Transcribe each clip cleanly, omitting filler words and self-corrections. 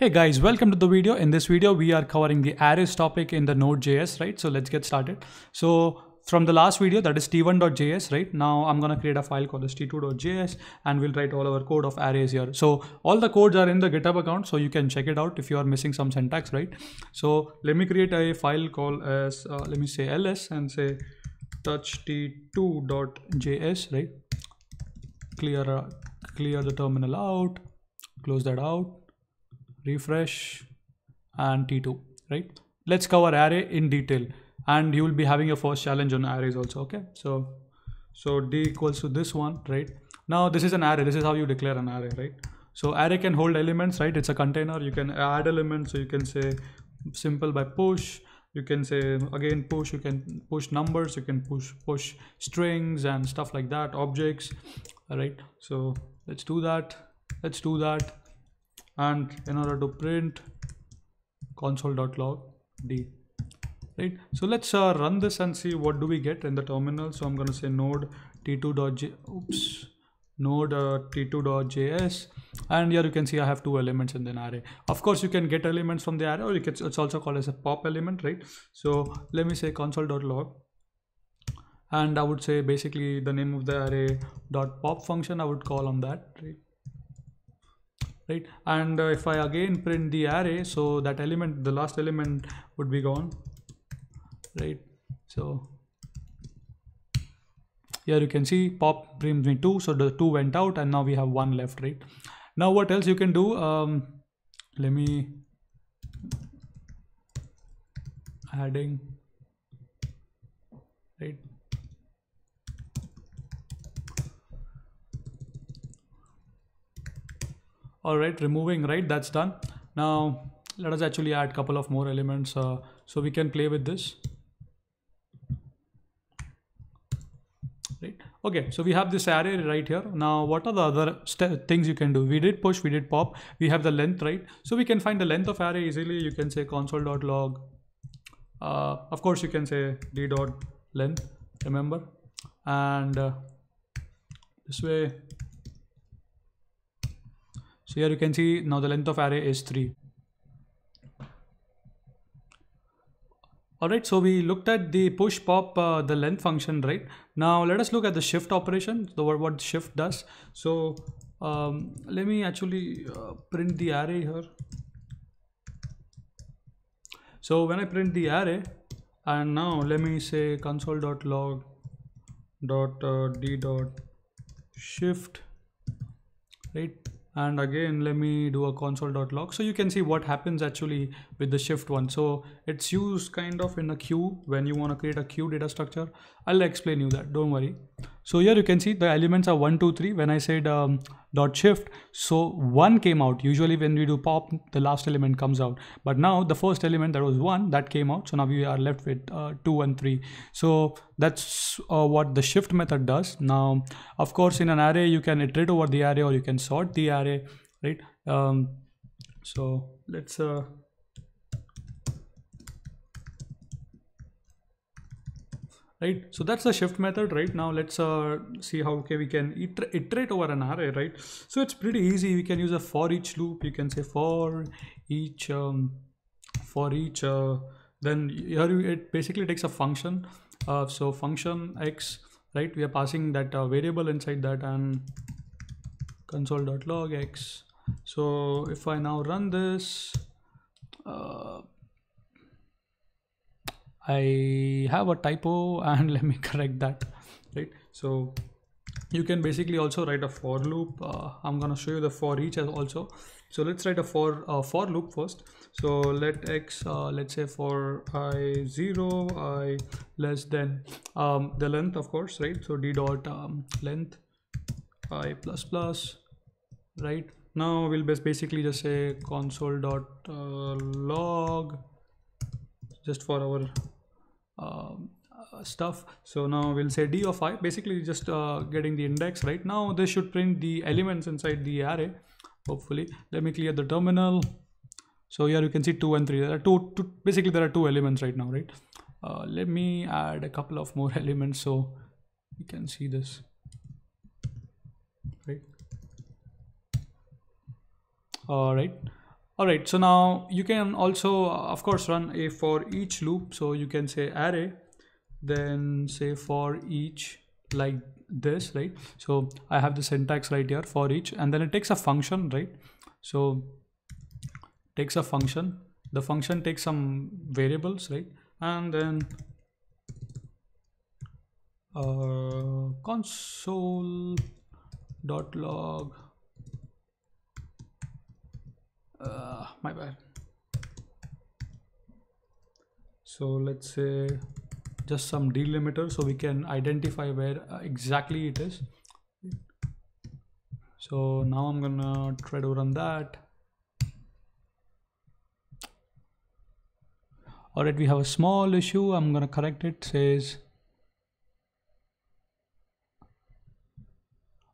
Hey guys, welcome to the video. In this video, we are covering the arrays topic in the node.js, right? So let's get started. So from the last video, that is t1.js, right? Now I'm going to create a file called as t2.js and we'll write all our code of arrays here. So all the codes are in the GitHub account, so you can check it out if you are missing some syntax, right? So let me create a file called as, let me say ls and say touch t2.js, right? Clear the terminal out, close that out, refresh, and t2, right? Let's cover array in detail, and you will be having your first challenge on arrays also. Okay, so d equals to this one, right? Now this is an array. This is how you declare an array, right? So array can hold elements, right? It's a container. You can add elements, so you can say simple by push. You can say again push. You can push numbers. You can push strings and stuff like that, objects. All right, so let's do that. And in order to print console.log d, right? So let's run this and see what do we get in the terminal. So I'm going to say node t2.js, and here you can see I have two elements in the array. Of course, you can get elements from the array, or it's also called as a pop element, right? So let me say console.log, and I would say basically the name of the array .pop function I would call on that, right? And if I again print the array, so that element, the last element would be gone, right? So here you can see pop brings me 2, so the 2 went out and now we have 1 left, right? Now what else you can do? Let me adding, right? All right, removing, right? That's done. Now let us actually add a couple of more elements so we can play with this, right? Okay, so we have this array right here. Now what are the other things you can do? We did push, we did pop, we have the length, right? So we can find the length of array easily. You can say console.log, of course you can say d.length, remember, and this way. So here you can see now the length of array is 3. All right, so we looked at the push pop, the length function, right? Now let us look at the shift operation, what shift does. So let me actually print the array here. So when I print the array, and now let me say console.log d.shift, right? And again, let me do a console.log. So you can see what happens actually with the shift one. So it's used kind of in a queue when you want to create a queue data structure. I'll explain you that, don't worry. So here you can see the elements are 1, 2, 3. When I said dot shift, so 1 came out. Usually when we do pop, the last element comes out. But now the first element, that was 1, that came out. So now we are left with 2 and 3. So that's what the shift method does. Now, of course, in an array, you can iterate over the array or you can sort the array, right? So let's right, so that's the shift method. Right now let's see how we can iterate over an array, right? So it's pretty easy. We can use a for each loop. You can say for each then here it basically takes a function, so function x, right? We are passing that variable inside that, and console.log x. So if I now run this, I have a typo, and let me correct that, right? So you can basically also write a for loop. I'm going to show you the for each as also. So let's write a for loop first. So let x, let's say for I 0, I less than the length, of course, right? So d dot length I plus plus, right? Now we'll basically just say console.log just for our stuff. So now we'll say d of I, basically just getting the index. Right now this should print the elements inside the array, hopefully. Let me clear the terminal. So here you can see 2 and 3. There are basically there are 2 elements right now, right? Let me add a couple of more elements so you can see this, right? All right. All right, so now you can also of course run a for each loop. So you can say array, then say for each like this, right? So I have the syntax right here, for each, and then it takes a function, right? So takes a function, the function takes some variables, right? And then console.log, my bad. So let's say just some delimiter so we can identify where exactly it is. So now I'm gonna try to run that. All right, we have a small issue. I'm gonna correct it. Says,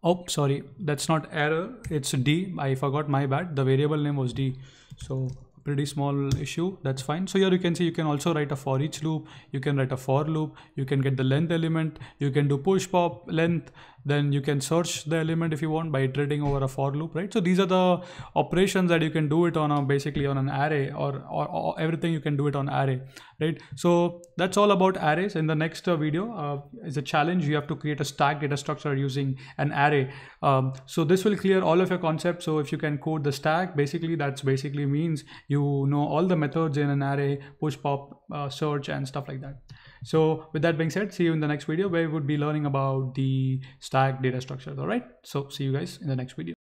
oh, sorry, that's not error. It's D. I forgot, my bad. The variable name was D. So pretty small issue. That's fine. So here you can see you can also write a for each loop. You can write a for loop. You can get the length element. You can do push pop length. Then you can search the element if you want by iterating over a for loop, right? So these are the operations that you can do it on a basically on an array, or everything you can do it on array, right? So that's all about arrays. In the next video is a challenge. You have to create a stack data structure using an array. So this will clear all of your concepts. So if you can code the stack, basically that's basically means you know all the methods in an array, push pop, search, and stuff like that. So with that being said, see you in the next video where we would be learning about the stack data structures. All right, so see you guys in the next video.